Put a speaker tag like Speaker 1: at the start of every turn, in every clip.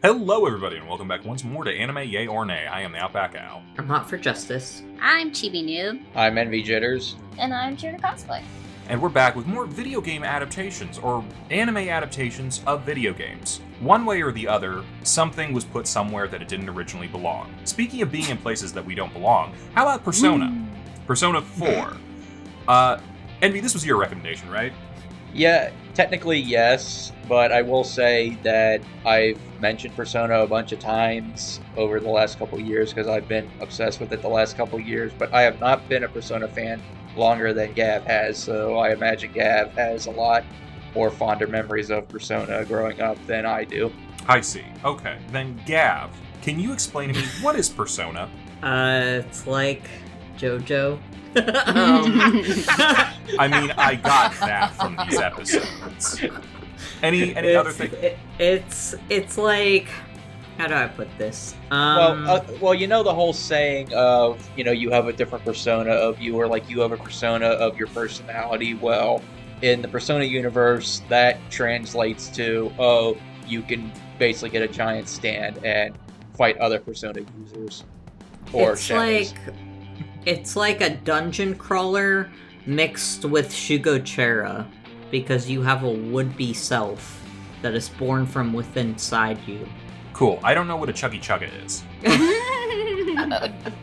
Speaker 1: Hello, everybody, and welcome back once more to Anime Yay or Nay. I am TheOutbackAl.
Speaker 2: I'm Hot for Justice.
Speaker 3: I'm Chibi Noob.
Speaker 4: I'm Envy Jitters.
Speaker 3: And I'm CheerandCosplay.
Speaker 1: And we're back with more video game adaptations, or anime adaptations of video games. One way or the other, something was put somewhere that it didn't originally belong. Speaking of being in places that we don't belong, how about Persona? Persona 4. Envy, this was your recommendation, right?
Speaker 4: Yeah, technically yes, but I will say that I've mentioned Persona a bunch of times over the last couple of years because I've been obsessed with it the last couple of years, but I have not been a Persona fan longer than Gav has, so I imagine Gav has a lot more fonder memories of Persona growing up than I do.
Speaker 1: I see. Okay, then Gav, can you explain to me what is Persona?
Speaker 2: It's like Jojo.
Speaker 1: I mean, I got that from these episodes. Any other thing?
Speaker 2: It's like, how do I put this?
Speaker 4: Well, you know the whole saying of, you have a different persona of you, or like you have a persona of your personality. Well, in the Persona universe, that translates to, you can basically get a giant stand and fight other Persona users. Or shadows.
Speaker 2: It's like a dungeon crawler mixed with Shugochera, because you have a would-be self that is born from within inside you.
Speaker 1: Cool. I don't know what a Chuggy Chugga is.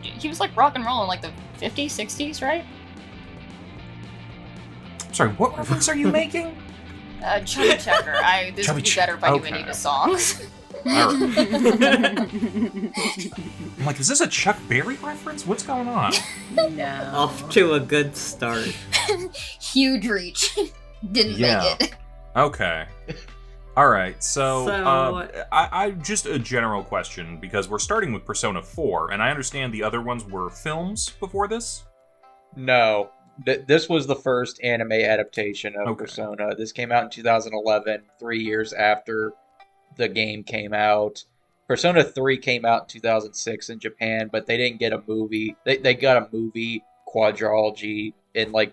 Speaker 3: He was like rock and roll in like the 50s, 60s, right?
Speaker 1: Sorry, what reference are you making?
Speaker 3: Chugga Chugger. This would be better if I knew any of his songs.
Speaker 1: I'm like, is this a Chuck Berry reference? What's going on?
Speaker 3: No.
Speaker 2: Off to a good start.
Speaker 3: Huge reach. Didn't make it.
Speaker 1: Okay. All right. So I just a general question, because we're starting with Persona 4, and I understand the other ones were films before this?
Speaker 4: No. This was the first anime adaptation of Persona. This came out in 2011, 3 years after the game came out. Persona 3 came out in 2006 in Japan, but they didn't get a movie. They got a movie quadrilogy in I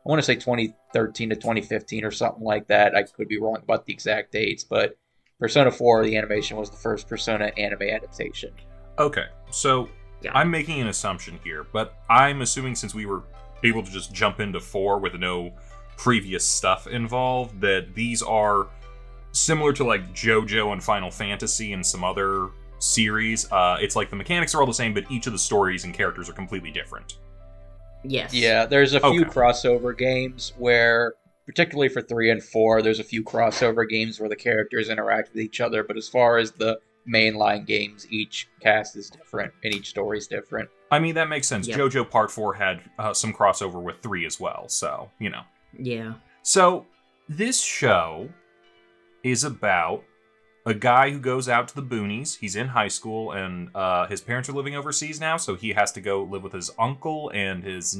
Speaker 4: want to say 2013 to 2015 or something like that. I could be wrong about the exact dates, but Persona 4, the animation, was the first Persona anime adaptation.
Speaker 1: Okay, so yeah. I'm making an assumption here, but I'm assuming since we were able to just jump into 4 with no previous stuff involved, that these are similar to like Jojo and Final Fantasy and some other series. It's like the mechanics are all the same, but each of the stories and characters are completely different.
Speaker 2: Yes.
Speaker 4: Yeah, there's a few crossover games where, particularly for 3 and 4, there's a few crossover games where the characters interact with each other, but as far as the mainline games, each cast is different and each story is different.
Speaker 1: I mean, that makes sense.
Speaker 2: Yep.
Speaker 1: Jojo Part 4 had some crossover with 3 as well, so,
Speaker 2: Yeah.
Speaker 1: So, this show is about a guy who goes out to the boonies. He's in high school, and his parents are living overseas now, so he has to go live with his uncle and his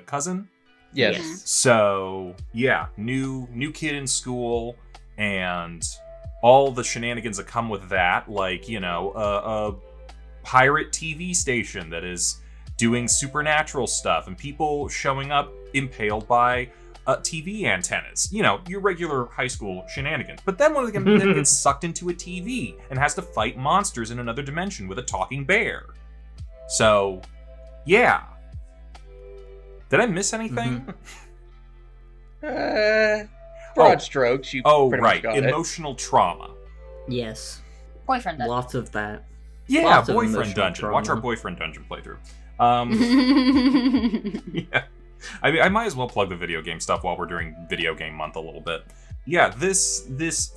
Speaker 1: cousin.
Speaker 4: Yes.
Speaker 1: So, yeah, new kid in school, and all the shenanigans that come with that, like, a pirate TV station that is doing supernatural stuff, and people showing up impaled by TV antennas. Your regular high school shenanigans. But then one of them then gets sucked into a TV and has to fight monsters in another dimension with a talking bear. So, yeah. Did I miss anything?
Speaker 4: Broad strokes. You pretty much got
Speaker 1: emotional trauma.
Speaker 2: Yes.
Speaker 3: Boyfriend dungeon.
Speaker 2: Lots of that.
Speaker 1: Yeah,
Speaker 2: Lots
Speaker 1: boyfriend dungeon.
Speaker 2: trauma.
Speaker 1: Watch our boyfriend dungeon playthrough. Yeah. I mean, I might as well plug the video game stuff while we're doing video game month a little bit. Yeah, this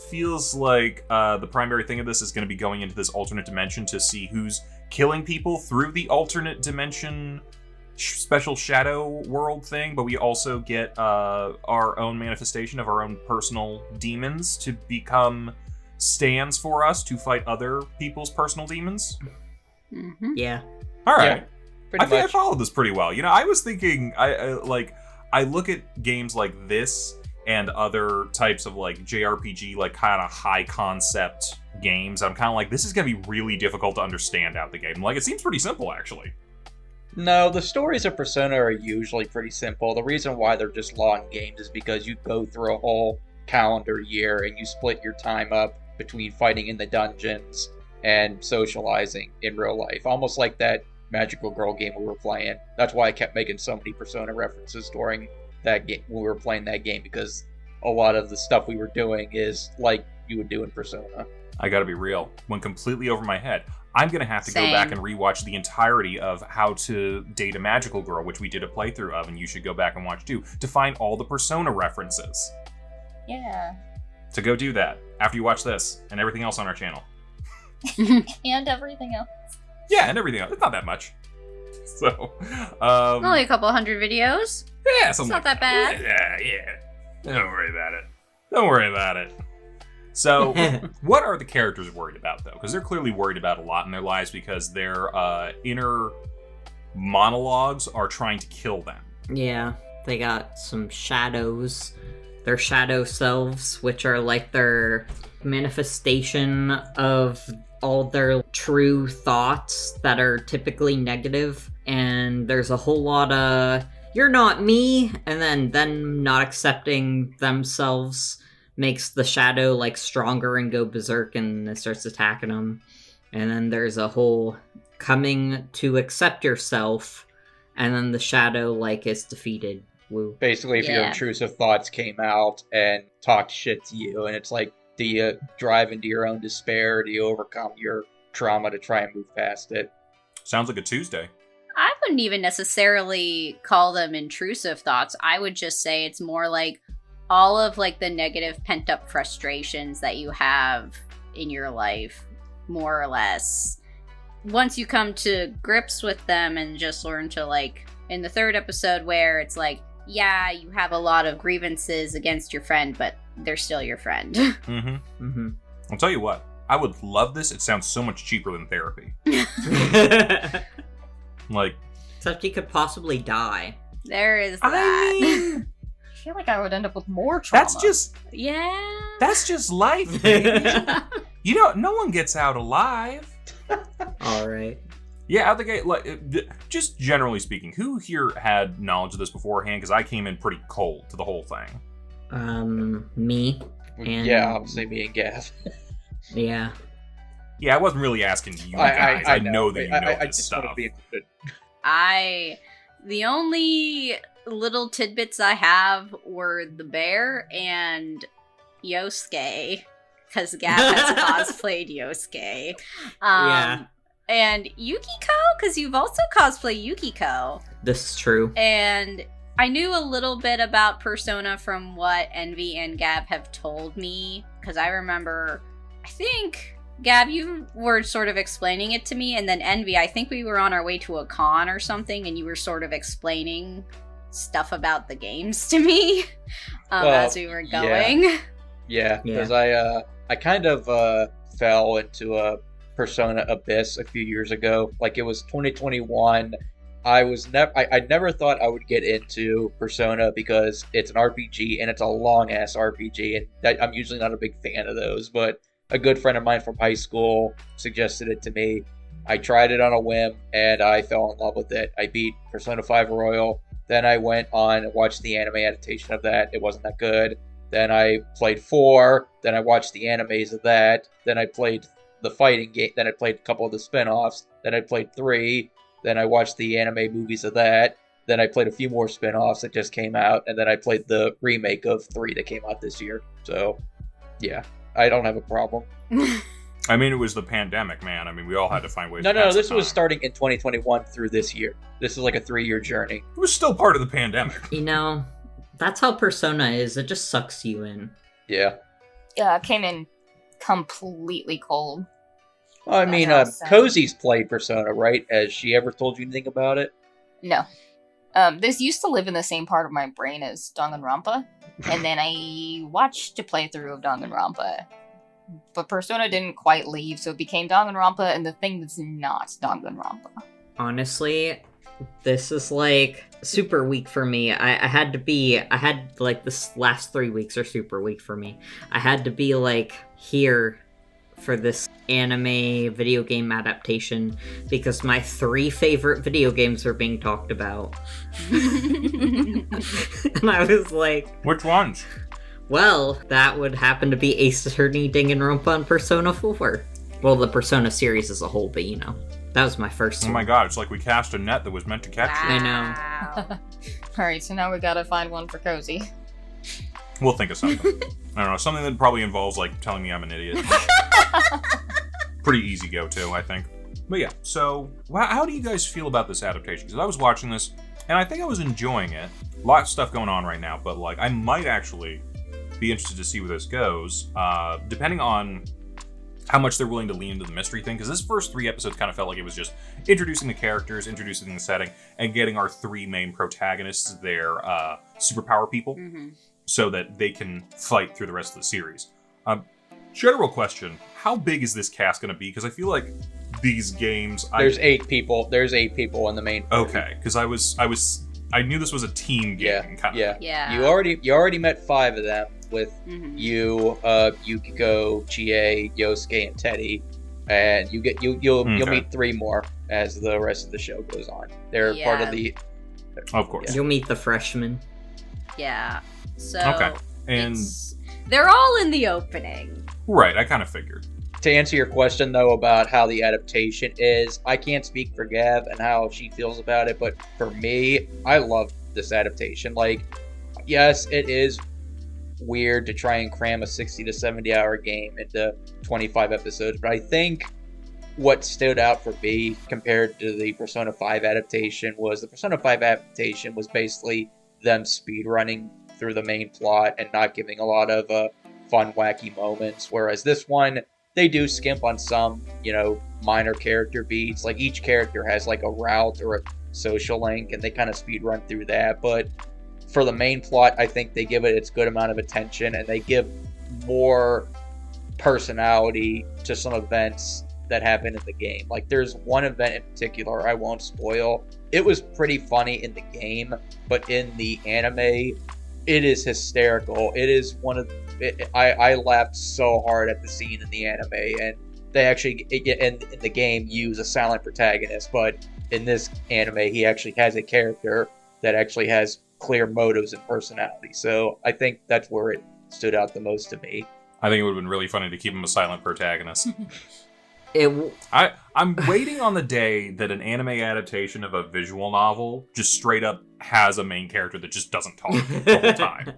Speaker 1: feels like the primary thing of this is going to be going into this alternate dimension to see who's killing people through the alternate dimension special shadow world thing, but we also get our own manifestation of our own personal demons to become stands for us to fight other people's personal demons.
Speaker 3: Mm-hmm.
Speaker 2: Yeah.
Speaker 1: All right.
Speaker 4: Yeah.
Speaker 1: I think I followed this pretty well. I was thinking, I look at games like this and other types of like JRPG, like kind of high concept games. I'm kind of like, this is going to be really difficult to understand out the game. Like, it seems pretty simple, actually.
Speaker 4: No, the stories of Persona are usually pretty simple. The reason why they're just long games is because you go through a whole calendar year, and you split your time up between fighting in the dungeons and socializing in real life, almost like that magical girl game we were playing. That's why I kept making so many Persona references during that game when we were playing that game, because a lot of the stuff we were doing is like you would do in Persona.
Speaker 1: I gotta be real. Went completely over my head. I'm gonna have to
Speaker 3: Same.
Speaker 1: go back and rewatch the entirety of How to Date a Magical Girl, which we did a playthrough of, and you should go back and watch too, to find all the Persona references.
Speaker 3: Yeah.
Speaker 1: So go do that after you watch this and everything else on our channel.
Speaker 3: And everything else.
Speaker 1: Yeah, and everything else. It's not that much. So,
Speaker 3: Only a couple hundred videos.
Speaker 1: yeah,
Speaker 3: It's
Speaker 1: something
Speaker 3: not
Speaker 1: like
Speaker 3: that bad.
Speaker 1: Yeah. Don't worry about it. Don't worry about it. So, what are the characters worried about, though? Because they're clearly worried about a lot in their lives because their inner monologues are trying to kill them.
Speaker 2: Yeah, they got some shadows. Their shadow selves, which are like their manifestation of all their true thoughts that are typically negative. And there's a whole lot of, you're not me, and then them not accepting themselves makes the shadow like stronger and go berserk, and it starts attacking them. And then there's a whole coming to accept yourself, and then the shadow like is defeated. Woo.
Speaker 4: Basically, if your
Speaker 3: Yeah.
Speaker 4: intrusive thoughts came out and talked shit to you, and it's like, do you drive into your own despair? Do you overcome your trauma to try and move past it?
Speaker 1: Sounds like a Tuesday.
Speaker 3: I wouldn't even necessarily call them intrusive thoughts. I would just say it's more like all of like the negative pent up frustrations that you have in your life, more or less. Once you come to grips with them and just learn to, like, in the third episode where it's like, yeah, you have a lot of grievances against your friend, but they're still your friend.
Speaker 1: Mm-hmm.
Speaker 2: Mm-hmm.
Speaker 1: I'll tell you what. I would love this. It sounds so much cheaper than therapy. Like,
Speaker 2: Except you could possibly die.
Speaker 3: There is that.
Speaker 1: I mean,
Speaker 5: I feel like I would end up with more trauma.
Speaker 3: Yeah.
Speaker 1: that's just life, baby. You know, no one gets out alive.
Speaker 2: All right.
Speaker 1: Yeah, out the gate. Like, just generally speaking, who here had knowledge of this beforehand? Because I came in pretty cold to the whole thing.
Speaker 2: Me. And-
Speaker 4: Yeah, obviously me and Gav.
Speaker 2: Yeah.
Speaker 1: Yeah, I wasn't really asking you guys. I know that you know
Speaker 4: I
Speaker 1: this
Speaker 4: just want to
Speaker 1: stuff.
Speaker 4: be included.
Speaker 3: The only little tidbits I have were the bear and Yosuke, because Gab has cosplayed Yosuke.
Speaker 2: Yeah.
Speaker 3: And Yukiko, because you've also cosplayed Yukiko.
Speaker 2: This is true.
Speaker 3: And I knew a little bit about Persona from what Envy and Gab have told me, because I remember, I think, Gab, you were sort of explaining it to me, and then Envy, I think we were on our way to a con or something, and you were sort of explaining stuff about the games to me as we were going.
Speaker 4: Yeah, because I kind of fell into a Persona abyss a few years ago. Like, it was 2021. I never thought I would get into Persona because it's an RPG and it's a long ass RPG, and I'm usually not a big fan of those. But a good friend of mine from high school suggested it to me. I tried it on a whim and I fell in love with it. I beat Persona 5 Royal. Then I went on and watched the anime adaptation of that. It wasn't that good. Then I played 4. Then I watched the animes of that. Then I played the fighting game. Then I played a couple of the spin-offs. Then I played 3. Then I watched the anime movies of that. Then I played a few more spin-offs that just came out. And then I played the remake of 3 that came out this year. So, yeah, I don't have a problem.
Speaker 1: I mean, it was the pandemic, man. I mean, we all had to find ways.
Speaker 4: No,
Speaker 1: to pass
Speaker 4: this
Speaker 1: the
Speaker 4: was
Speaker 1: time.
Speaker 4: starting in 2021 through this year. This is like a 3-year journey.
Speaker 1: It was still part of the pandemic.
Speaker 2: You know, that's how Persona is. It just sucks you in.
Speaker 4: Yeah.
Speaker 5: Yeah, I came in completely cold.
Speaker 4: Well, I mean,
Speaker 5: That's awesome.
Speaker 4: Kozi's played Persona, right? Has she ever told you anything about it?
Speaker 5: No. This used to live in the same part of my brain as Danganronpa, and then I watched a playthrough of Danganronpa. But Persona didn't quite leave, so it became Danganronpa and the thing that's not Danganronpa.
Speaker 2: Honestly, this is like super weak for me. I had like this last 3 weeks are super weak for me. I had to be like here for this anime video game adaptation because my 3 favorite video games are being talked about. And I was like,
Speaker 1: Which ones?
Speaker 2: Well, that would happen to be Ace Attorney Danganronpa on Persona 4. Well, the Persona series as a whole, but that was my first
Speaker 1: Oh
Speaker 2: one.
Speaker 1: my god, it's like we cast a net that was meant to catch you.
Speaker 2: I know.
Speaker 3: Wow.
Speaker 5: Alright, so now we gotta find one for Kozi.
Speaker 1: We'll think of something. I don't know, something that probably involves, like, telling me I'm an idiot. Pretty easy go-to, I think. But yeah, so how do you guys feel about this adaptation? Because I was watching this, and I think I was enjoying it. A lot of stuff going on right now, but, like, I might actually be interested to see where this goes, depending on how much they're willing to lean into the mystery thing, because this first 3 episodes kind of felt like it was just introducing the characters, introducing the setting, and getting our 3 main protagonists their superpower people, so that they can fight through the rest of the series. General question, how big is this cast going to be? Because I feel like these games...
Speaker 4: There's 8 people. There's 8 people in the main party.
Speaker 1: Okay, because I knew this was a team game, kind of.
Speaker 3: Yeah.
Speaker 4: You already met 5 of them with you, Yukiko, Chie, Yosuke, and Teddy, and you'll meet 3 more as the rest of the show goes on. They're part of the.
Speaker 1: Of course.
Speaker 2: You'll meet the freshmen.
Speaker 3: Yeah. So
Speaker 1: Okay, and
Speaker 3: they're all in the opening.
Speaker 1: right, I kind of figured.
Speaker 4: To answer your question, though, about how the adaptation is, I can't speak for Gav and how she feels about it, but for me, I love this adaptation. Like, yes, it is weird to try and cram a 60 to 70 hour game into 25 episodes, but I think what stood out for me compared to the Persona 5 adaptation was the Persona 5 adaptation was basically them speedrunning through the main plot and not giving a lot of fun, wacky moments, whereas this one, they do skimp on some, minor character beats. Like, each character has, like, a route or a social link, and they kind of speed run through that. But for the main plot, I think they give it its good amount of attention, and they give more personality to some events that happen in the game. Like, there's one event in particular I won't spoil. It was pretty funny in the game, but in the anime, it is hysterical. It is one of I laughed so hard at the scene in the anime, and they actually in the game use a silent protagonist, but in this anime he actually has a character that actually has clear motives and personality. So I think that's where it stood out the most to me.
Speaker 1: I think it would have been really funny to keep him a silent protagonist.
Speaker 2: It
Speaker 1: I'm waiting on the day that an anime adaptation of a visual novel just straight up has a main character that just doesn't talk the whole time.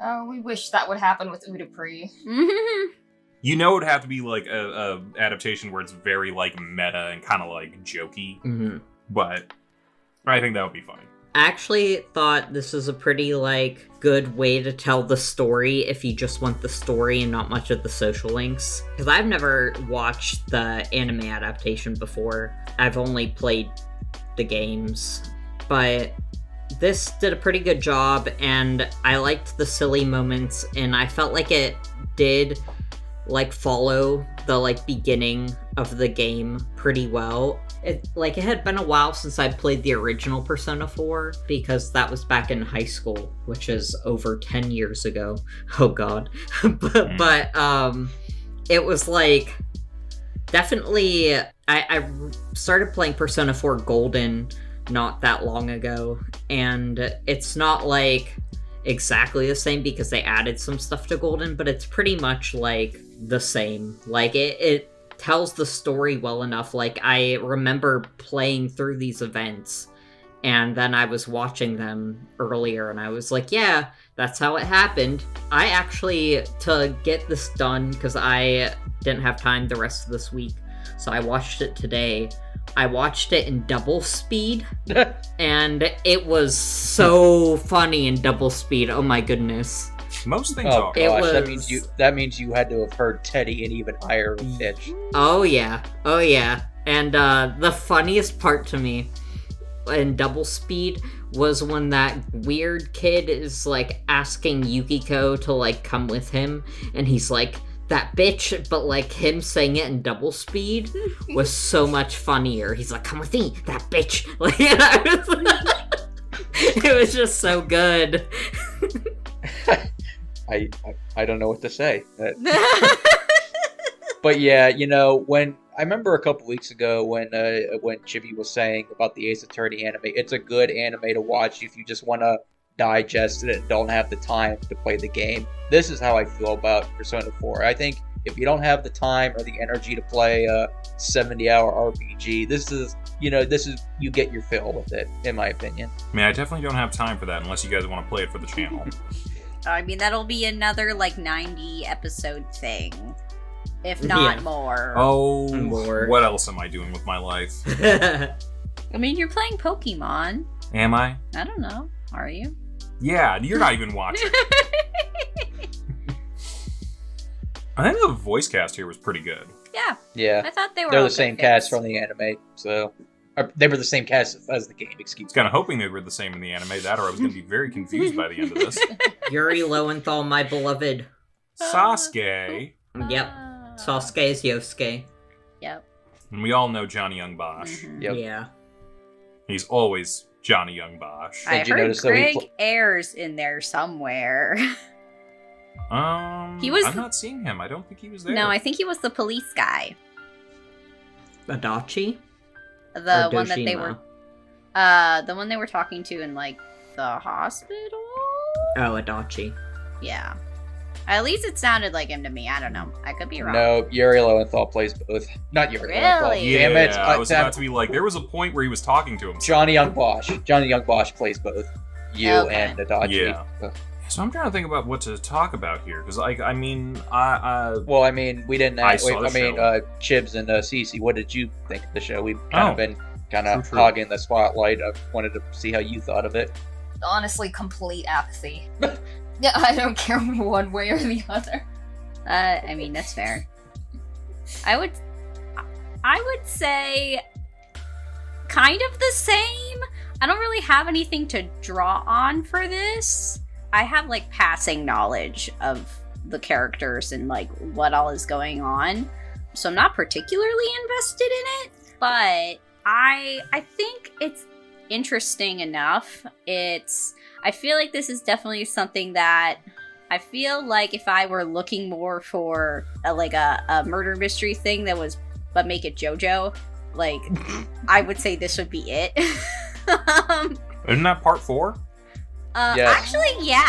Speaker 5: Oh, we wish that would happen with Udapri.
Speaker 1: You know, it would have to be like a adaptation where it's very like meta and kind of like jokey, but I think that would be funny.
Speaker 2: I actually thought this was a pretty, good way to tell the story if you just want the story and not much of the social links. Because I've never watched the anime adaptation before. I've only played the games. But this did a pretty good job, and I liked the silly moments, and I felt like it did, follow the, beginning of the game pretty well. It had been a while since I played the original Persona 4, because that was back in high school, which is over 10 years ago. Oh god. but it was definitely, I started playing Persona 4 Golden not that long ago, and it's not exactly the same because they added some stuff to Golden, but it's pretty much the same. It tells the story well enough. I remember playing through these events, and then I was watching them earlier, and I was yeah, that's how it happened. I actually, to get this done, because I didn't have time the rest of this week, so I watched it today. I watched it in double speed, and it was so funny in double speed. Oh my goodness.
Speaker 1: Most things
Speaker 4: Oh
Speaker 1: are.
Speaker 4: gosh,
Speaker 2: was-
Speaker 4: that means you had to have heard Teddy in even higher pitch.
Speaker 2: Oh yeah. And the funniest part to me in double speed was when that weird kid is asking Yukiko to come with him, and he's that bitch, but him saying it in double speed was so much funnier. He's come with me, that bitch. It was just so good.
Speaker 4: I don't know what to say. But yeah, when I remember a couple weeks ago when Chibi was saying about the Ace Attorney anime, it's a good anime to watch if you just want to digest it and don't have the time to play the game. This is how I feel about Persona 4. I think if you don't have the time or the energy to play a 70-hour RPG, this is you get your fill with it, in my opinion.
Speaker 1: I mean, I definitely don't have time for that unless you guys want to play it for the channel.
Speaker 3: I mean, that'll be another, 90 episode thing. If not more.
Speaker 1: Oh,
Speaker 2: More.
Speaker 1: What else am I doing with my life?
Speaker 3: I mean, you're playing Pokemon.
Speaker 1: Am I?
Speaker 3: I don't know. Are you?
Speaker 1: Yeah, you're not even watching. I think the voice cast here was pretty good.
Speaker 3: Yeah.
Speaker 4: Yeah.
Speaker 3: I thought they were
Speaker 4: They're
Speaker 3: all
Speaker 4: the same
Speaker 3: good
Speaker 4: cast
Speaker 3: fits.
Speaker 4: from the anime, so... They were the same cast as the game,
Speaker 1: I
Speaker 4: excuse
Speaker 1: was
Speaker 4: me.
Speaker 1: kind of hoping they were the same in the anime, that or I was going to be very confused by the end of this.
Speaker 2: Yuri Lowenthal, my beloved.
Speaker 1: Sasuke.
Speaker 2: Yep.
Speaker 3: Ah.
Speaker 2: Sasuke is Yosuke.
Speaker 3: Yep.
Speaker 1: And we all know Johnny Young Bosch.
Speaker 3: Mhm.
Speaker 4: Yep.
Speaker 2: Yeah.
Speaker 1: He's always Johnny Young Bosch.
Speaker 3: I
Speaker 4: Did you
Speaker 3: heard
Speaker 4: notice that he
Speaker 3: Greg Ayers in there somewhere. He was
Speaker 1: I'm
Speaker 3: the-
Speaker 1: not seeing him. I don't think he was there.
Speaker 3: No, I think he was the police guy.
Speaker 2: Adachi?
Speaker 3: The
Speaker 2: Or
Speaker 3: one that they
Speaker 2: Dojima?
Speaker 3: were the one they were talking to in the hospital?
Speaker 2: Oh, Adachi.
Speaker 3: Yeah. At least it sounded like him to me. I don't know. I could be wrong.
Speaker 4: No, Yuri Lowenthal plays both. Not Yuri Lowenthal.
Speaker 3: Really?
Speaker 1: Yeah,
Speaker 4: Damn it.
Speaker 1: I was about to be like, there was a point where he was talking to him.
Speaker 4: Johnny Young Bosch. Johnny Young Bosch plays both you
Speaker 3: Okay.
Speaker 4: and Adachi.
Speaker 1: Yeah.
Speaker 4: Ugh.
Speaker 1: So I'm trying to think about what to talk about here, because I
Speaker 4: Well, I mean, we didn't.
Speaker 1: I saw the show.
Speaker 4: Chibs and Cece, what did you think of the show? We've kind of been
Speaker 1: True.
Speaker 4: hogging the spotlight. I wanted to see how you thought of it.
Speaker 5: Honestly, complete apathy. Yeah, I don't care one way or the other.
Speaker 3: I mean, that's fair. I would say kind of the same. I don't really have anything to draw on for this. I have passing knowledge of the characters and what all is going on. So I'm not particularly invested in it, but I think it's interesting enough. I feel like this is definitely something that I feel like if I were looking more for a murder mystery thing but make it JoJo, I would say this would be it.
Speaker 1: isn't that part 4?
Speaker 4: Yes.
Speaker 3: Actually, yeah,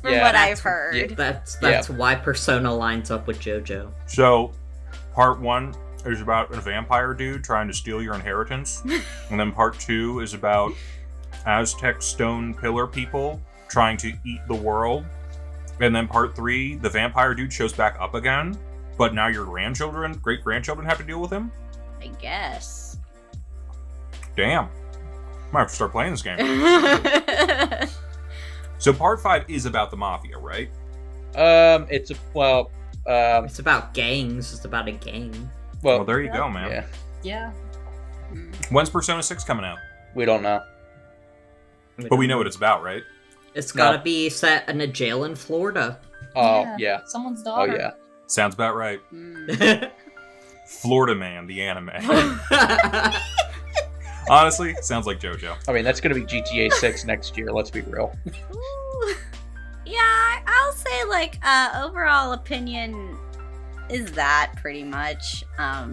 Speaker 3: from
Speaker 4: Yeah,
Speaker 3: what
Speaker 4: that's-
Speaker 3: I've heard.
Speaker 2: That's why Persona lines up with JoJo.
Speaker 1: So, part 1 is about a vampire dude trying to steal your inheritance, and then part 2 is about Aztec stone pillar people trying to eat the world, and then part 3, the vampire dude shows back up again, but now your great grandchildren have to deal with him.
Speaker 3: I guess.
Speaker 1: Damn. Might have to start playing this game. So part 5 is about the mafia, right?
Speaker 4: It's
Speaker 2: It's about gangs. It's about a gang.
Speaker 1: Well, there you go, man.
Speaker 4: yeah,
Speaker 5: Yeah.
Speaker 1: When's Persona 6 coming out?
Speaker 4: we don't know.
Speaker 1: But we know what it's about, right?
Speaker 2: It's gotta be set in a jail in Florida.
Speaker 4: Oh, yeah.
Speaker 5: Someone's
Speaker 4: Oh,
Speaker 5: daughter.
Speaker 4: yeah.
Speaker 1: Sounds about right.
Speaker 3: Mm.
Speaker 1: Florida Man, the anime. Honestly, sounds like JoJo.
Speaker 4: I mean, that's going to be GTA 6 next year, let's be real.
Speaker 3: Ooh. Yeah, I'll say overall opinion is that pretty much. I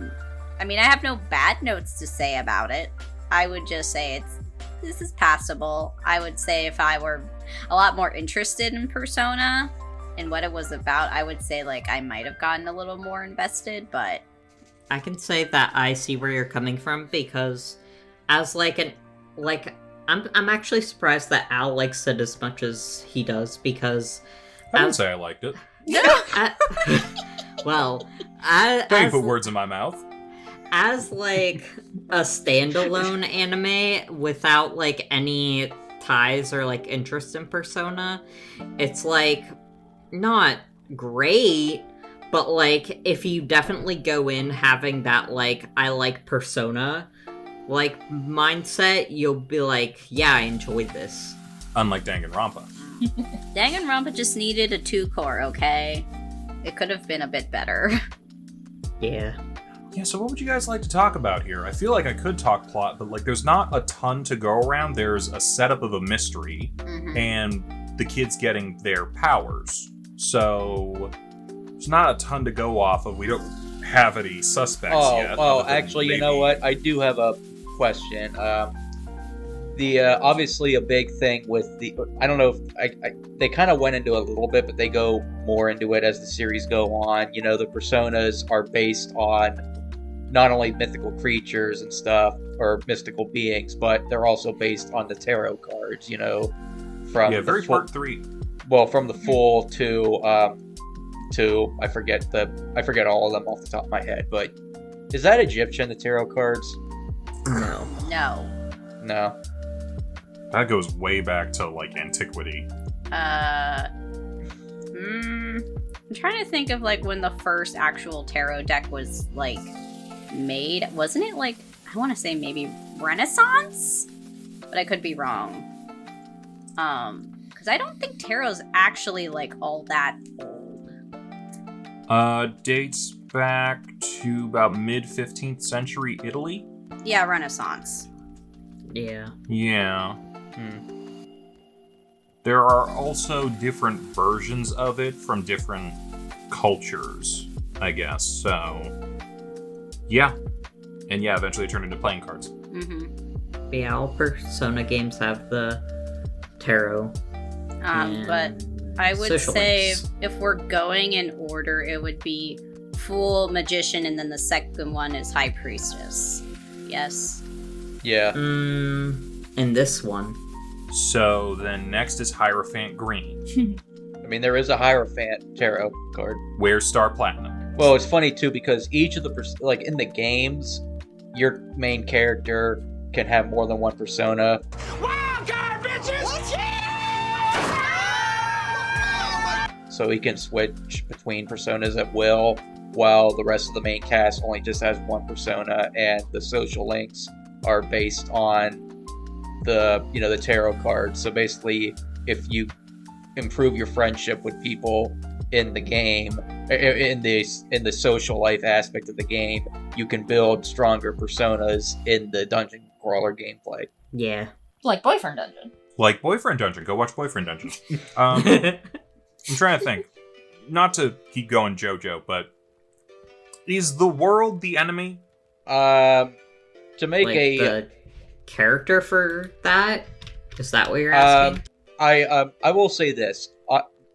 Speaker 3: mean, I have no bad notes to say about it. I would just say this is passable. I would say if I were a lot more interested in Persona and what it was about, I would say I might have gotten a little more invested, but
Speaker 2: I can say that I see where you're coming from because as I'm actually surprised that Al likes it as much as he does because
Speaker 1: I wouldn't say I liked it.
Speaker 2: well,
Speaker 1: Don't you put words in my mouth.
Speaker 2: as a standalone anime without any ties or interest in Persona, it's not great, but if you definitely go in having that I like Persona mindset, you'll be yeah, I enjoyed this.
Speaker 1: Unlike Danganronpa.
Speaker 3: Danganronpa just needed a 2-core, okay? It could have been a bit better.
Speaker 2: Yeah.
Speaker 1: Yeah, so what would you guys like to talk about here? I feel like I could talk plot, but there's not a ton to go around. There's a setup of a mystery,
Speaker 3: Mhm.
Speaker 1: and the kids getting their powers. So there's not a ton to go off of. We don't have any suspects yet.
Speaker 4: Oh,
Speaker 1: other than
Speaker 4: actually, you
Speaker 1: maybe-
Speaker 4: know what? I do have a question. The obviously a big thing with the I don't know if they kind of went into it a little bit, but they go more into it as the series go on. You know, the personas are based on not only mythical creatures and stuff or mystical beings, but they're also based on the tarot cards. You know, from
Speaker 1: part 3.
Speaker 4: Well, from the full to I forget all of them off the top of my head, but is that Egyptian, the tarot cards?
Speaker 2: No.
Speaker 4: No.
Speaker 1: That goes way back to like antiquity.
Speaker 3: I'm trying to think of like when the first actual tarot deck was like made. Wasn't it like, I want to say maybe Renaissance? But I could be wrong. Because I don't think tarot's actually like all that old.
Speaker 1: Dates back to about mid-15th century Italy?
Speaker 3: Yeah, Renaissance.
Speaker 2: Yeah.
Speaker 1: Yeah. There are also different versions of it from different cultures, I guess. So, yeah. And yeah, eventually it turned into playing cards.
Speaker 3: Mm-hmm.
Speaker 2: Yeah, all Persona games have the tarot.
Speaker 3: But I would say if we're going in order, it would be Fool, Magician, and then the second one is High Priestess. Yes?
Speaker 4: Yeah.
Speaker 2: In this one.
Speaker 1: So then next is Hierophant Green.
Speaker 4: I mean, there is a Hierophant tarot card.
Speaker 1: Where's Star Platinum?
Speaker 4: Well, it's funny too because each of the like in the games, your main character can have more than one persona.
Speaker 6: Wild card, bitches!
Speaker 4: So he can switch between personas at will, while the rest of the main cast only just has one persona, and the social links are based on the tarot cards. So basically, if you improve your friendship with people in the game, in the social life aspect of the game, you can build stronger personas in the dungeon crawler gameplay.
Speaker 2: Yeah.
Speaker 5: Like Boyfriend Dungeon.
Speaker 1: Like Boyfriend Dungeon. Go watch Boyfriend Dungeon. I'm trying to think. Not to keep going Jojo, but is the world the enemy?
Speaker 4: To make
Speaker 2: like
Speaker 4: the
Speaker 2: character for that? Is that what you're asking?
Speaker 4: I will say this.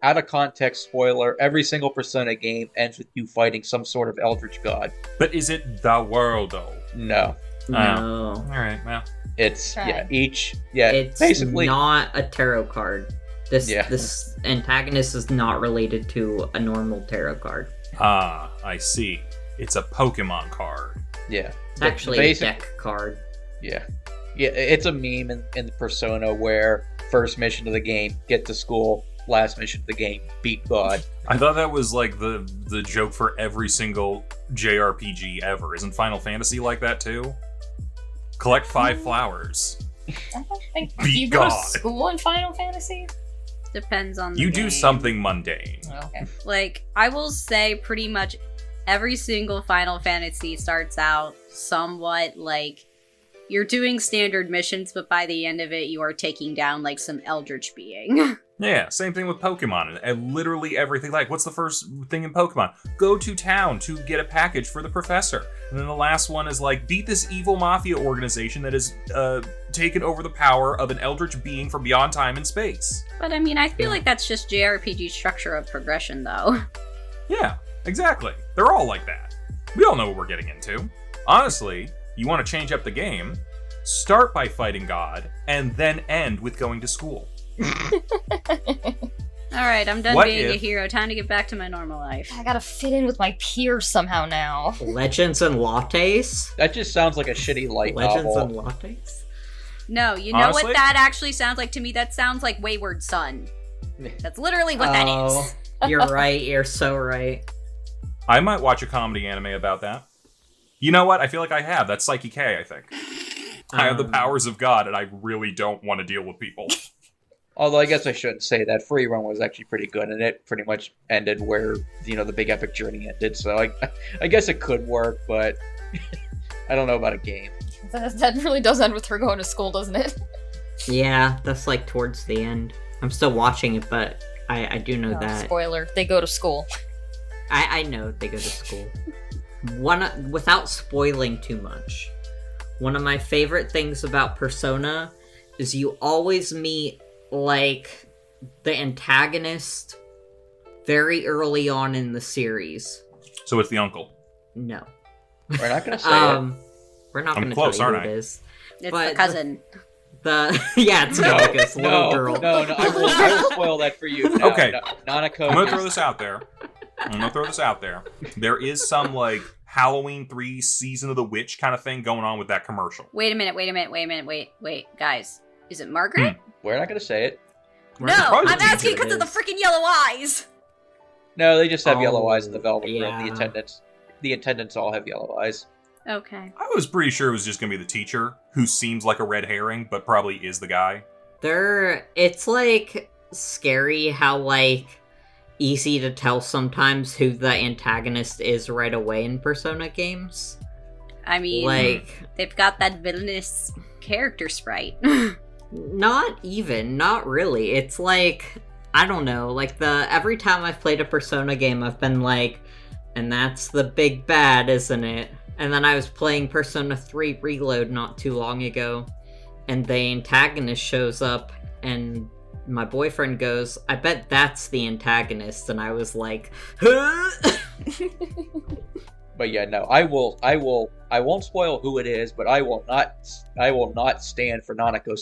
Speaker 4: Out of context spoiler, every single Persona game ends with you fighting some sort of eldritch god.
Speaker 1: But is it the world, though?
Speaker 4: No.
Speaker 2: No.
Speaker 1: Alright, well.
Speaker 4: It's,
Speaker 5: Try.
Speaker 4: it's basically
Speaker 2: not a tarot card. This antagonist is not related to a normal tarot card.
Speaker 1: Ah, I see. It's a Pokemon card.
Speaker 4: Yeah.
Speaker 2: It's actually a deck card.
Speaker 4: Yeah. Yeah, it's a meme in the Persona where first mission of the game, get to school, last mission of the game, beat God.
Speaker 1: I thought that was like the joke for every single JRPG ever. Isn't Final Fantasy like that too? Collect 5 flowers.
Speaker 5: I don't think
Speaker 1: Beat
Speaker 5: you go
Speaker 1: God.
Speaker 5: to school in Final Fantasy.
Speaker 3: Depends on the
Speaker 1: You
Speaker 3: game.
Speaker 1: do something mundane.
Speaker 5: Oh, okay.
Speaker 3: Like, I will say pretty much every single Final Fantasy starts out somewhat like you're doing standard missions, but by the end of it, you are taking down like some eldritch being.
Speaker 1: Yeah, same thing with Pokemon. And literally everything. Like, what's the first thing in Pokemon? Go to town to get a package for the professor. And then the last one is like, beat this evil mafia organization that has taken over the power of an eldritch being from beyond time and space.
Speaker 3: But I mean, I feel like that's just JRPG structure of progression, though.
Speaker 1: Yeah, exactly. They're all like that. We all know what we're getting into. Honestly, you want to change up the game, start by fighting God, and then end with going to school.
Speaker 3: Alright, I'm done
Speaker 1: What
Speaker 3: being a
Speaker 1: if-
Speaker 3: hero. Time to get back to my normal life.
Speaker 5: I gotta fit in with my peers somehow now.
Speaker 2: Legends and lattes?
Speaker 4: That just sounds like a shitty light
Speaker 2: Legends
Speaker 4: novel.
Speaker 2: and lattes?
Speaker 3: No, you know
Speaker 1: Honestly?
Speaker 3: what that actually sounds like to me? That sounds like Wayward Son. That's literally what that is.
Speaker 2: You're right. You're so right.
Speaker 1: I might watch a comedy anime about that. You know what? I feel like I have. That's Psyche K, I think. I have the powers of God, and I really don't want to deal with people.
Speaker 4: Although I guess I shouldn't say that. Free Run was actually pretty good, and it pretty much ended where, the big epic journey ended. So I guess it could work, but I don't know about a game.
Speaker 5: That really does end with her going to school, doesn't it?
Speaker 2: Yeah, that's like towards the end. I'm still watching it, but I do know that.
Speaker 5: Spoiler, they go to school.
Speaker 2: I know they go to school. Without spoiling too much, one of my favorite things about Persona is you always meet, like, the antagonist very early on in the series.
Speaker 1: So it's the uncle.
Speaker 2: No.
Speaker 4: We're not going to say it.
Speaker 2: We're not
Speaker 1: I'm
Speaker 2: going to
Speaker 1: close,
Speaker 2: tell you
Speaker 1: aren't
Speaker 2: who
Speaker 1: I?
Speaker 2: it is.
Speaker 3: It's
Speaker 2: But
Speaker 3: the cousin.
Speaker 2: Yeah, it's Nanaka's little girl.
Speaker 4: No, I will spoil that for you. Now.
Speaker 1: Okay.
Speaker 4: Nanako.
Speaker 1: I'm gonna throw this out there. There is some, like, Halloween 3 Season of the Witch kind of thing going on with that commercial.
Speaker 3: Wait a minute, guys. Is it Margaret?
Speaker 4: We're not going to say it.
Speaker 3: No,
Speaker 1: probably
Speaker 3: I'm
Speaker 1: think
Speaker 3: asking
Speaker 2: it
Speaker 3: because of the
Speaker 2: is.
Speaker 3: freaking yellow eyes.
Speaker 4: No, they just have
Speaker 2: Oh,
Speaker 4: yellow eyes in the Velvet Room.
Speaker 2: yeah.
Speaker 4: The attendants all have yellow eyes.
Speaker 3: Okay.
Speaker 1: I was pretty sure it was just gonna be the teacher, who seems like a red herring, but probably is the guy.
Speaker 2: It's, like, scary how, like, easy to tell sometimes who the antagonist is right away in Persona games.
Speaker 3: I mean,
Speaker 2: Like,
Speaker 3: they've got that villainous character sprite.
Speaker 2: not really. It's like, I don't know, like, every time I've played a Persona game, I've been like, and that's the big bad, isn't it? And then I was playing Persona 3 Reload not too long ago, and the antagonist shows up, and my boyfriend goes, I bet that's the antagonist, and I was like, huh?
Speaker 4: But yeah, no, I won't spoil who it is, but I will not stand for Nanako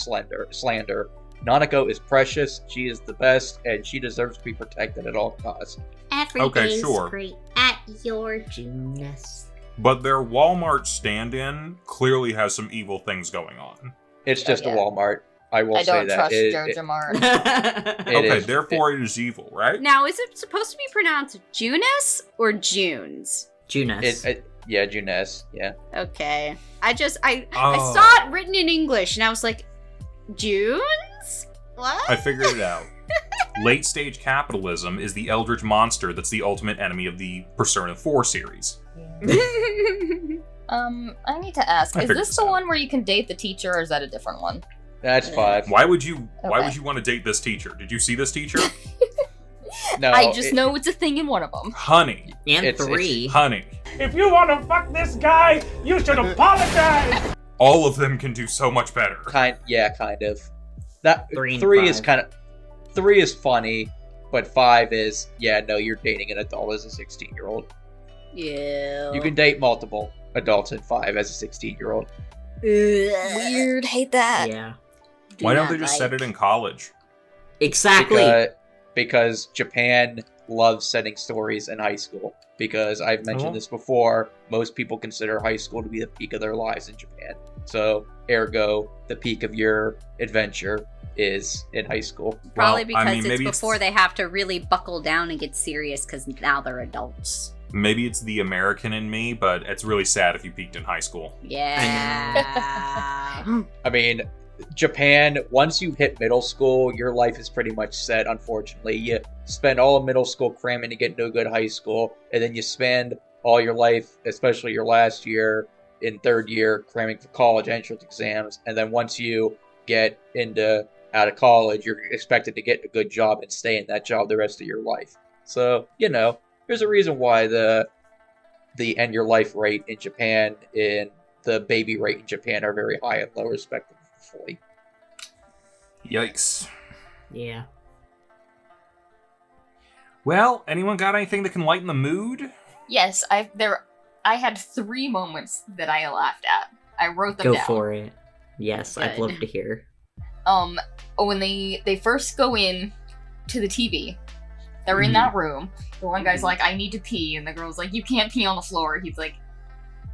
Speaker 4: slander. Nanako is precious, she is the best, and she deserves to be protected at all costs.
Speaker 7: Every
Speaker 1: Okay,
Speaker 7: day's
Speaker 1: sure.
Speaker 7: great at your genius.
Speaker 1: But their Walmart stand-in clearly has some evil things going on.
Speaker 4: It's just
Speaker 5: yeah.
Speaker 4: a Walmart. I will
Speaker 5: I
Speaker 4: say
Speaker 5: don't
Speaker 4: that.
Speaker 5: trust
Speaker 4: It-
Speaker 5: Jojo Mart.
Speaker 4: it
Speaker 1: Okay,
Speaker 4: is-
Speaker 1: therefore it is evil, right?
Speaker 3: Now, is it supposed to be pronounced Junus or Junes?
Speaker 2: Junes.
Speaker 4: Yeah, Junes. Yeah.
Speaker 3: Okay. I
Speaker 1: Oh.
Speaker 3: saw it written in English, and I was like, Junes? What?
Speaker 1: I figured it out. Late-stage capitalism is the eldritch monster that's the ultimate enemy of the Persona 4 series.
Speaker 5: I need to ask,
Speaker 1: I
Speaker 5: is
Speaker 1: figured
Speaker 5: this
Speaker 1: this
Speaker 5: the
Speaker 1: out.
Speaker 5: one where you can date the teacher, or is that a different one?
Speaker 4: That's 5.
Speaker 1: Why would you
Speaker 5: Okay.
Speaker 1: want to date this teacher? Did you see this teacher?
Speaker 4: No,
Speaker 5: I just know it's a thing in one of them.
Speaker 1: Honey.
Speaker 2: and
Speaker 4: it's-
Speaker 2: 3.
Speaker 1: Honey.
Speaker 6: If you want to fuck this guy, you should apologize.
Speaker 1: All of them can do so much better.
Speaker 4: kind of. That
Speaker 2: 3 and
Speaker 4: 3 is
Speaker 2: 5.
Speaker 4: 3 is funny, but 5 is no, you're dating an adult as a 16-year-old.
Speaker 3: Ew.
Speaker 4: You can date multiple adults in 5 as a 16-year-old.
Speaker 5: Weird, hate that.
Speaker 2: Yeah.
Speaker 1: Why don't they just set it in college?
Speaker 2: Exactly.
Speaker 4: Because Japan loves setting stories in high school. Because I've mentioned
Speaker 1: Oh.
Speaker 4: this before, most people consider high school to be the peak of their lives in Japan. So, ergo, the peak of your adventure is in high school.
Speaker 3: Probably
Speaker 1: Well, I
Speaker 3: because
Speaker 1: mean,
Speaker 3: it's
Speaker 1: maybe
Speaker 3: before
Speaker 1: it's-
Speaker 3: they have to really buckle down and get serious because now they're adults.
Speaker 1: Maybe it's the American in me, but it's really sad if you peaked in high school.
Speaker 3: Yeah.
Speaker 4: I mean, Japan, once you hit middle school, your life is pretty much set, unfortunately. You spend all of middle school cramming to get into a good high school, and then you spend all your life, especially your last year in third year, cramming for college entrance exams, and then once you get out of college, you're expected to get a good job and stay in that job the rest of your life. So, there's a reason why the end your life rate in Japan and the baby rate in Japan are very high and low, respectively.
Speaker 1: Yikes.
Speaker 2: Yeah.
Speaker 1: Well, anyone got anything that can lighten the mood?
Speaker 5: Yes, I had 3 moments that I laughed at. I wrote them
Speaker 2: Go
Speaker 5: down.
Speaker 2: for it. Yes, I'd
Speaker 3: Good.
Speaker 2: love to hear.
Speaker 5: When they first go in to the TV, they're in that room. The one guy's like, I need to pee, and the girl's like, you can't pee on the floor. He's like,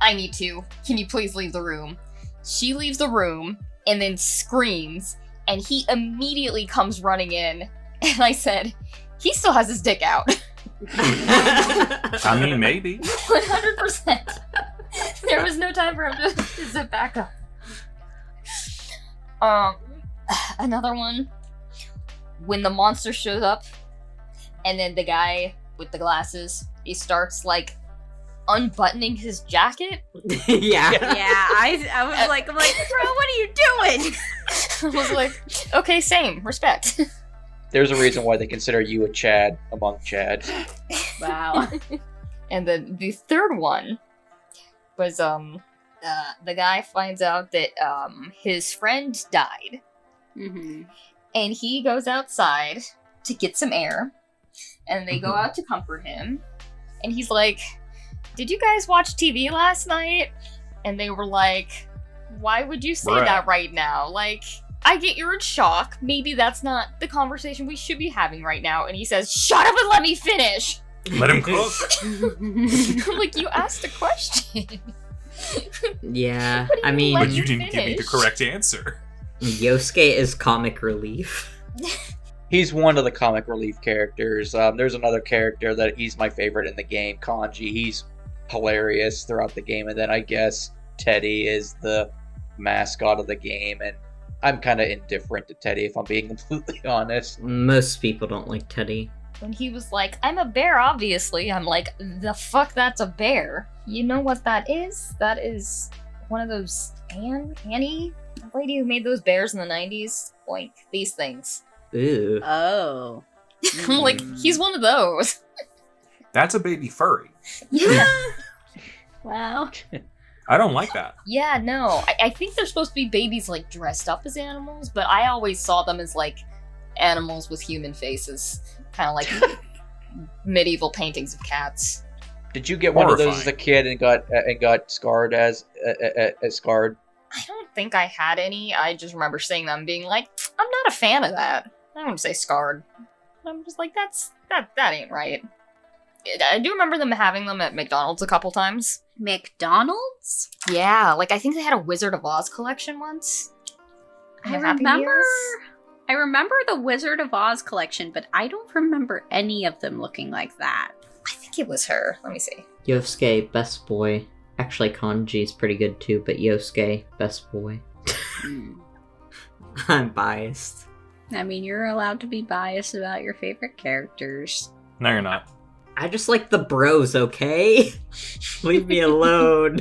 Speaker 5: I need to. Can you please leave the room? She leaves the room and then screams, and he immediately comes running in, and I said, he still has his dick out.
Speaker 1: I mean, maybe.
Speaker 5: 100%. There was no time for him to zip back up. Another one. When the monster shows up, and then the guy with the glasses, he starts, like, unbuttoning his jacket.
Speaker 2: Yeah.
Speaker 3: Yeah, I was like, I'm like, bro, what are you doing?
Speaker 5: I was like, okay, same, respect.
Speaker 4: There's a reason why they consider you a Chad among Chads.
Speaker 3: Wow.
Speaker 5: And then the third one was the guy finds out that his friend died,
Speaker 3: Mm-hmm.
Speaker 5: And he goes outside to get some air. And they go out to comfort him. And he's like, did you guys watch TV last night? And they were like, why would you say that right now? Like, I get you're in shock. Maybe that's not the conversation we should be having right now. And he says, shut up and let me finish.
Speaker 1: Let him cook.
Speaker 5: Like, you asked a question.
Speaker 2: Yeah,
Speaker 5: What do
Speaker 2: I
Speaker 5: you
Speaker 2: mean,
Speaker 5: let
Speaker 1: But you didn't give me the
Speaker 5: finish?
Speaker 1: correct answer.
Speaker 2: Yosuke is comic relief.
Speaker 4: He's one of the comic relief characters. There's another character that he's my favorite in the game, Kanji. He's hilarious throughout the game. And then I guess Teddy is the mascot of the game. And I'm kind of indifferent to Teddy, if I'm being completely honest.
Speaker 2: Most people don't like Teddy.
Speaker 5: When he was like, I'm a bear, obviously, I'm like, the fuck, that's a bear. You know what that is? That is one of those Annie, the lady who made those bears in the 90s. Like, these things.
Speaker 2: Ooh.
Speaker 3: Oh.
Speaker 5: I'm like, he's one of those.
Speaker 1: That's a baby furry.
Speaker 5: Yeah.
Speaker 3: Wow.
Speaker 1: I don't like that.
Speaker 5: Yeah, no. I think they're supposed to be babies, like, dressed up as animals, but I always saw them as, like, animals with human faces. Kind of like medieval paintings of cats.
Speaker 4: Did you get one of those
Speaker 1: Horrifying.
Speaker 4: as a kid and got scarred as scarred?
Speaker 5: I don't think I had any. I just remember seeing them being like, I'm not a fan of that. I don't want to say scarred. I'm just like, that ain't right. I do remember them having them at McDonald's a couple times.
Speaker 3: McDonald's?
Speaker 5: Yeah, like I think they had a Wizard of Oz collection once.
Speaker 3: I
Speaker 5: The Happy
Speaker 3: remember.
Speaker 5: Meals.
Speaker 3: I remember the Wizard of Oz collection, but I don't remember any of them looking like that.
Speaker 5: I think it was her. Let me see.
Speaker 2: Yosuke, best boy. Actually, Kanji's pretty good too, but Yosuke, best boy. I'm biased.
Speaker 3: I mean, you're allowed to be biased about your favorite characters.
Speaker 1: No, you're not.
Speaker 2: I just like the bros, okay? Leave me alone.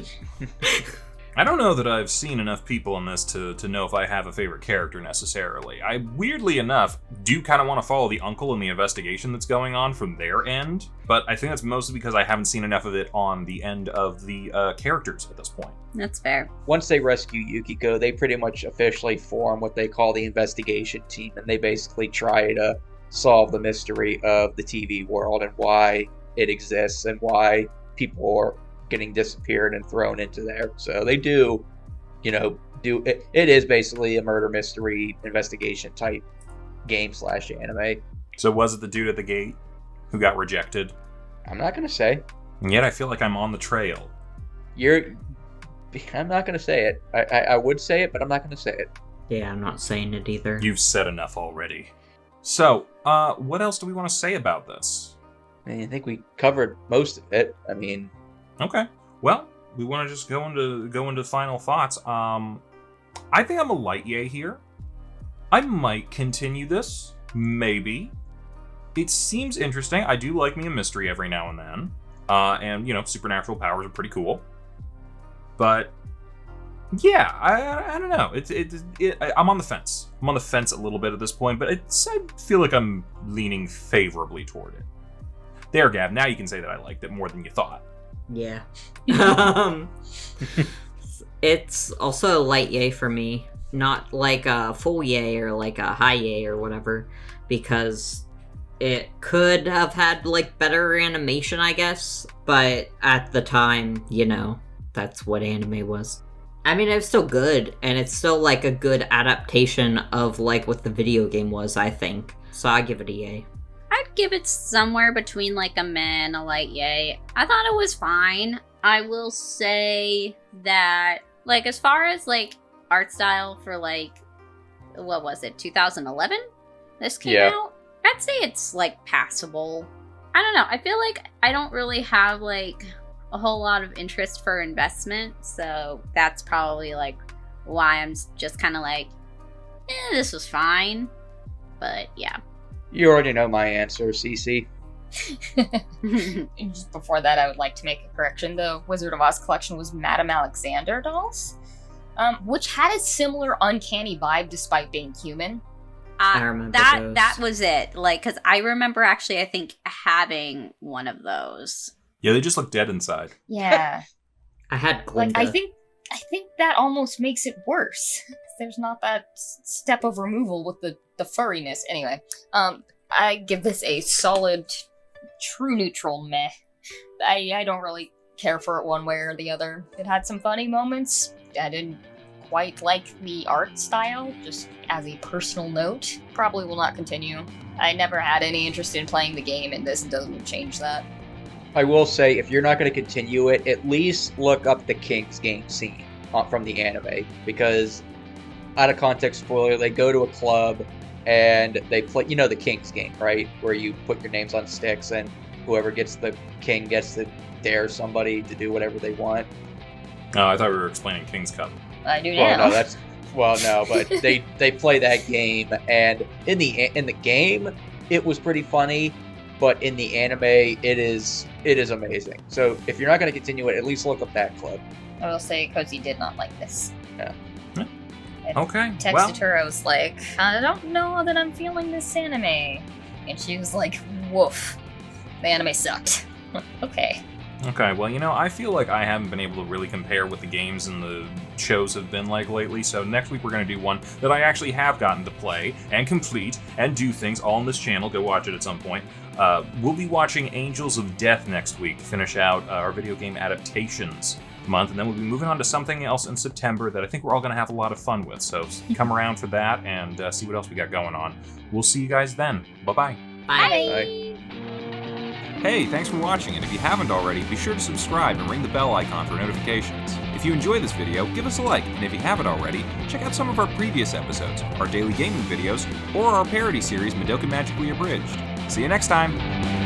Speaker 1: I don't know that I've seen enough people in this to know if I have a favorite character necessarily. I, weirdly enough, do kind of want to follow the uncle in the investigation that's going on from their end, but I think that's mostly because I haven't seen enough of it on the end of the characters at this point.
Speaker 3: That's fair.
Speaker 4: Once they rescue Yukiko, they pretty much officially form what they call the investigation team, and they basically try to solve the mystery of the TV world and why it exists and why people are getting disappeared and thrown into there. So they do it. It is basically a murder mystery investigation type game / anime.
Speaker 1: So was it the dude at the gate who got rejected?
Speaker 4: I'm not gonna say.
Speaker 1: And yet I feel like I'm on the trail.
Speaker 4: I'm not gonna say it. I would say it, but I'm not gonna say it.
Speaker 2: Yeah, I'm not saying it either.
Speaker 1: You've said enough already. So, what else do we want to say about this?
Speaker 4: I think we covered most of it. I mean,
Speaker 1: Okay. Well, we want to just go into final thoughts. I think I'm a light yay here. I might continue this, maybe. It seems interesting. I do like me a mystery every now and then, and supernatural powers are pretty cool. But yeah, I don't know. I'm on the fence. I'm on the fence a little bit at this point, but I feel like I'm leaning favorably toward it. There, Gav. Now you can say that I liked it more than you thought.
Speaker 2: Yeah. It's also a light yay for me. Not like a full yay or like a high yay or whatever, because it could have had like better animation, I guess. But at the time, that's what anime was. I mean, it was still good, and it's still like a good adaptation of like what the video game was, I think. So I give it a yay.
Speaker 3: I'd give it somewhere between like a meh and a light yay. I thought it was fine. I will say that, like, as far as like art style for like, what was it, 2011? This came out? I'd say it's like passable. I don't know. I feel like I don't really have like a whole lot of interest for investment, so that's probably like why I'm just kind of like, this was fine. But yeah.
Speaker 4: you already know my answer, Cece.
Speaker 5: And just before that, I would like to make a correction. The Wizard of Oz collection was Madame Alexander dolls, which had a similar uncanny vibe despite being human.
Speaker 2: I remember those.
Speaker 3: That was it. Like, because I remember actually, I think, having one of those.
Speaker 1: Yeah, they just look dead inside.
Speaker 5: Yeah.
Speaker 2: I had Glinda.
Speaker 5: Like, I think I think that almost makes it worse. There's not that step of removal with the furriness. Anyway, I give this a solid, true neutral meh. I don't really care for it one way or the other. It had some funny moments. I didn't quite like the art style, just as a personal note. Probably will not continue. I never had any interest in playing the game, and this doesn't change that.
Speaker 4: I will say, if you're not going to continue it, at least look up the King's Game scene from the anime, because, out of context spoiler, they go to a club and they play, you know, the King's Game, right? Where you put your names on sticks and whoever gets the king gets to dare somebody to do whatever they want.
Speaker 1: Oh, I thought we were explaining King's Cup.
Speaker 5: I do now.
Speaker 4: No, but they play that game, and in the game it was pretty funny, but in the anime it is amazing. So if you're not going to continue it, at least look up that clip.
Speaker 5: I will say Kozi did not like this.
Speaker 4: Yeah.
Speaker 1: Okay.
Speaker 5: Texted her, I was like, I don't know that I'm feeling this anime. And she was like, woof. The anime sucked. Okay.
Speaker 1: Okay, well, you know, I feel like I haven't been able to really compare what the games and the shows have been like lately, so next week we're going to do one that I actually have gotten to play and complete and do things all on this channel. Go watch it at some point. We'll be watching Angels of Death next week to finish out our video game adaptations month, and then we'll be moving on to something else in September that I think we're all going to have a lot of fun with, so come around for that and see what else we got going on. We'll see you guys then. Bye-bye.
Speaker 2: Bye.
Speaker 8: Hey, thanks for watching, and if you haven't already, be sure to subscribe and ring the bell icon for notifications. If you enjoy this video, give us a like, and if you haven't already, check out some of our previous episodes, our daily gaming videos, or our parody series, Madoka Magically Abridged. See you next time!